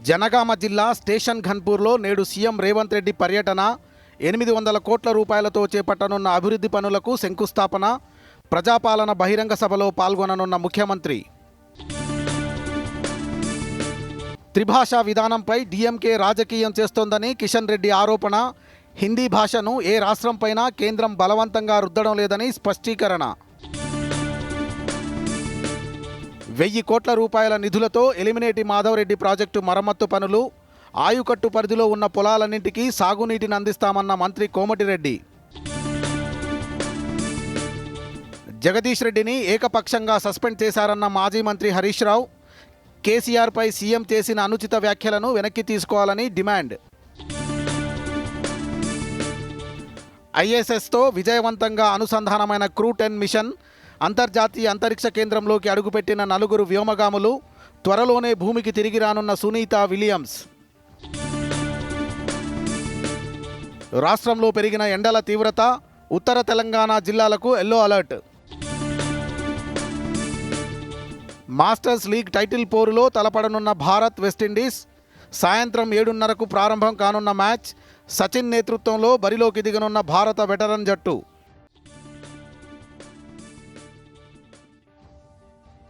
జనగామ జిల్లా స్టేషన్ ఘన్పూర్లో నేడు సీఎం రేవంత్ రెడ్డి పర్యటన, 800 కోట్ల రూపాయలతో చేపట్టనున్న అభివృద్ధి పనులకు శంకుస్థాపన, ప్రజాపాలన బహిరంగ సభలో పాల్గొననున్న ముఖ్యమంత్రి. త్రిభాషా విధానంపై డీఎంకే రాజకీయం చేస్తోందని కిషన్ రెడ్డి ఆరోపణ. హిందీ భాషను ఏ రాష్ట్రంపైనా కేంద్రం బలవంతంగా రుద్దడం లేదని స్పష్టీకరణ. 1000 కోట్ల రూపాయల నిధులతో ఎలిమినేటి మాధవరెడ్డి ప్రాజెక్టు మరమ్మత్తు పనులు, ఆయుకట్టు పరిధిలో ఉన్న పొలాలన్నింటికీ సాగునీటిని అందిస్తామన్న మంత్రి కోమటిరెడ్డి. జగదీష్ రెడ్డిని ఏకపక్షంగా సస్పెండ్ చేశారన్న మాజీ మంత్రి హరీష్ రావు. కేసీఆర్పై సీఎం చేసిన అనుచిత వ్యాఖ్యలను వెనక్కి తీసుకోవాలని డిమాండ్. ఐఎస్ఎస్తో విజయవంతంగా అనుసంధానమైన క్రూ-10 మిషన్, అంతర్జాతీయ అంతరిక్ష కేంద్రంలోకి అడుగుపెట్టిన 4 వ్యోమగాములు, త్వరలోనే భూమికి తిరిగి రానున్న సునీత విలియమ్స్. రాష్ట్రంలో పెరిగిన ఎండల తీవ్రత, ఉత్తర తెలంగాణ జిల్లాలకు yellow alert. Masters league title పోరులో తలపడనున్న భారత్ వెస్టిండీస్. సాయంత్రం 7:30కు ప్రారంభం కానున్న మ్యాచ్. సచిన్ నేతృత్వంలో బరిలోకి దిగనున్న భారత వెటరన్ జట్టు.